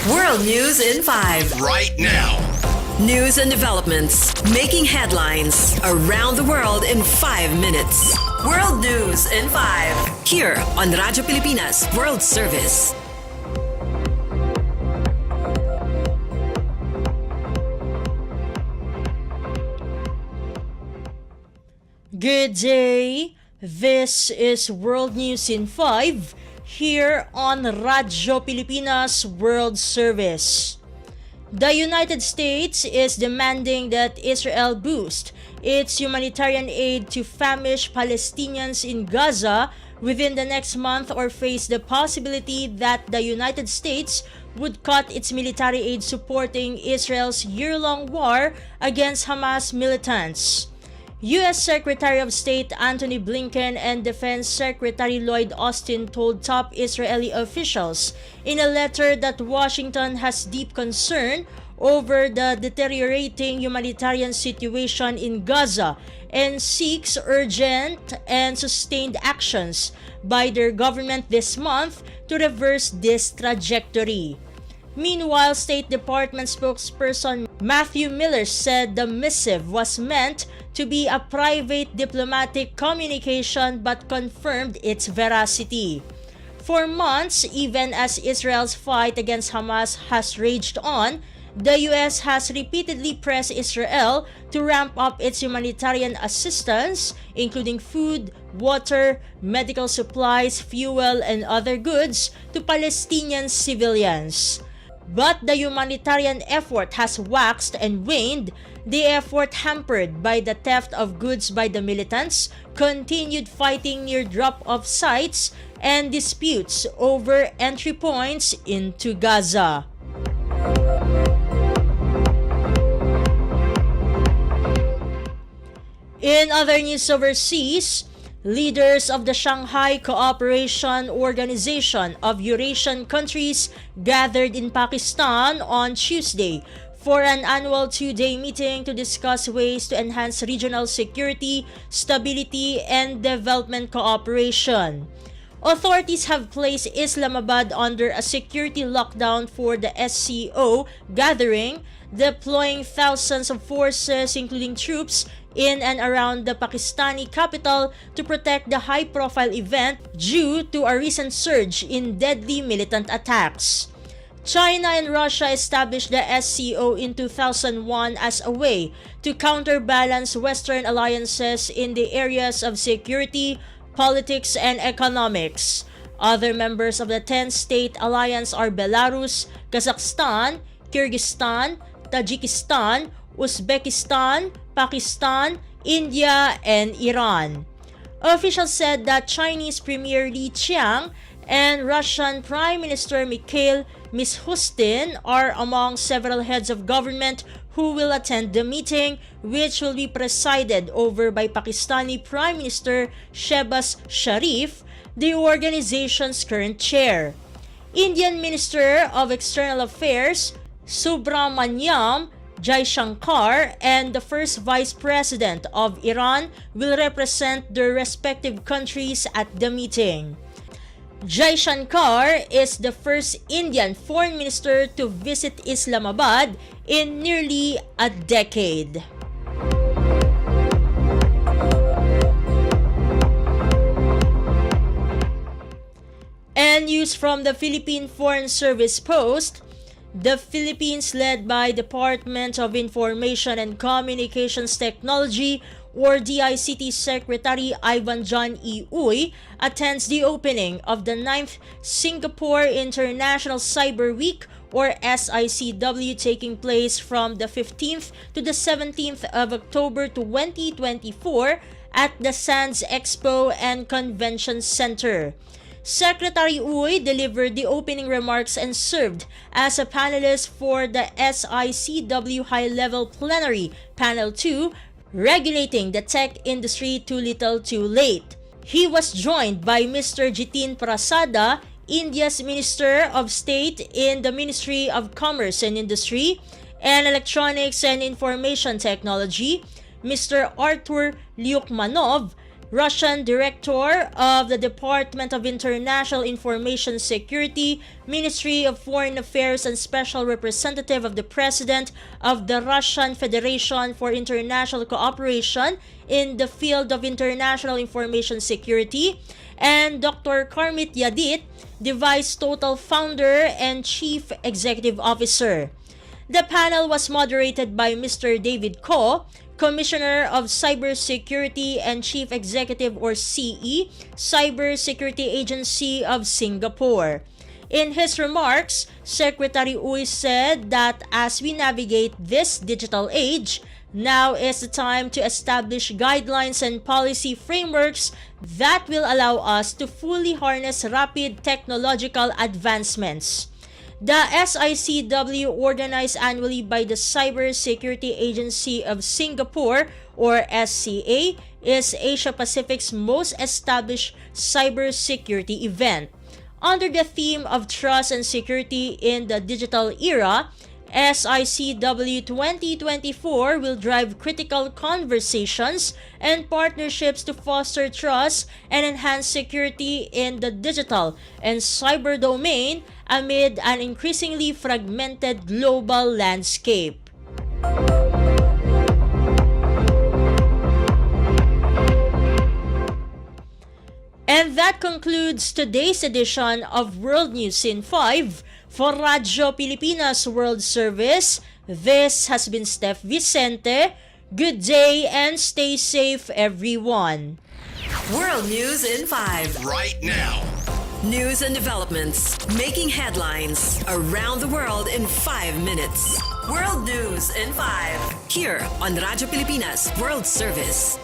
World News in 5. Right now. News and developments making headlines around the world in 5 minutes. World News in 5. Here on Radyo Pilipinas World Service. Good day. This is World News in 5 here on Radyo Pilipinas World Service. The United States is demanding that Israel boost its humanitarian aid to famished Palestinians in Gaza within the next month or face the possibility that the United States would cut its military aid supporting Israel's year-long war against Hamas militants. U.S. Secretary of State Antony Blinken and Defense Secretary Lloyd Austin told top Israeli officials in a letter that Washington has deep concern over the deteriorating humanitarian situation in Gaza and seeks urgent and sustained actions by their government this month to reverse this trajectory. Meanwhile, State Department spokesperson Matthew Miller said the missive was meant to be a private diplomatic communication but confirmed its veracity. For months, even as Israel's fight against Hamas has raged on, the U.S. has repeatedly pressed Israel to ramp up its humanitarian assistance, including food, water, medical supplies, fuel, and other goods to Palestinian civilians. But the humanitarian effort has waxed and waned, the effort hampered by the theft of goods by the militants, continued fighting near drop-off sites, and disputes over entry points into Gaza. In other news overseas, leaders of the Shanghai Cooperation Organization of Eurasian countries gathered in Pakistan on Tuesday for an annual 2-day meeting to discuss ways to enhance regional security, stability, and development cooperation. Authorities have placed Islamabad under a security lockdown for the SCO gathering, deploying thousands of forces, including troops, in and around the Pakistani capital to protect the high-profile event due to a recent surge in deadly militant attacks. China and Russia established the SCO in 2001 as a way to counterbalance Western alliances in the areas of security, politics, and economics. Other members of the 10-state alliance are Belarus, Kazakhstan, Kyrgyzstan, Tajikistan, Uzbekistan, Pakistan, India, and Iran. Officials said that Chinese Premier Li Qiang and Russian Prime Minister Mikhail Mishustin are among several heads of government who will attend the meeting, which will be presided over by Pakistani Prime Minister Shehbaz Sharif, the organization's current chair. Indian Minister of External Affairs Subramanyam Jaishankar and the first Vice President of Iran will represent their respective countries at the meeting. Jaishankar is the first Indian foreign minister to visit Islamabad in nearly a decade. And news from the Philippine Foreign Service Post. The Philippines, led by Department of Information and Communications Technology or DICT Secretary Ivan John E. Uy, attends the opening of the 9th Singapore International Cyber Week or SICW, taking place from the 15th to the 17th of October 2024 at the Sands Expo and Convention Center. Secretary Uy delivered the opening remarks and served as a panelist for the SICW High-Level Plenary Panel 2, Regulating the Tech Industry Too Little Too Late. He was joined by Mr. Jitin Prasada, India's Minister of State in the Ministry of Commerce and Industry and Electronics and Information Technology, Mr. Artur Lyukmanov, Russian Director of the Department of International Information Security, Ministry of Foreign Affairs, and Special Representative of the President of the Russian Federation for International Cooperation in the field of international information security, and Dr. Karmit Yadid, the Vice Total Founder and Chief Executive Officer. The panel was moderated by Mr. David Ko, Commissioner of Cybersecurity and Chief Executive or CE, Cybersecurity Agency of Singapore. In his remarks, Secretary Uy said that as we navigate this digital age, now is the time to establish guidelines and policy frameworks that will allow us to fully harness rapid technological advancements. The SICW, organized annually by the Cybersecurity Agency of Singapore or SCA, is Asia Pacific's most established cybersecurity event. Under the theme of trust and security in the digital era, SICW 2024 will drive critical conversations and partnerships to foster trust and enhance security in the digital and cyber domain amid an increasingly fragmented global landscape. And that concludes today's edition of World News in 5. For Radyo Pilipinas World Service, this has been Steph Vicente. Good day and stay safe, everyone. World News in 5. Right now. News and developments making headlines around the world in 5 minutes. World News in 5. Here on Radyo Pilipinas World Service.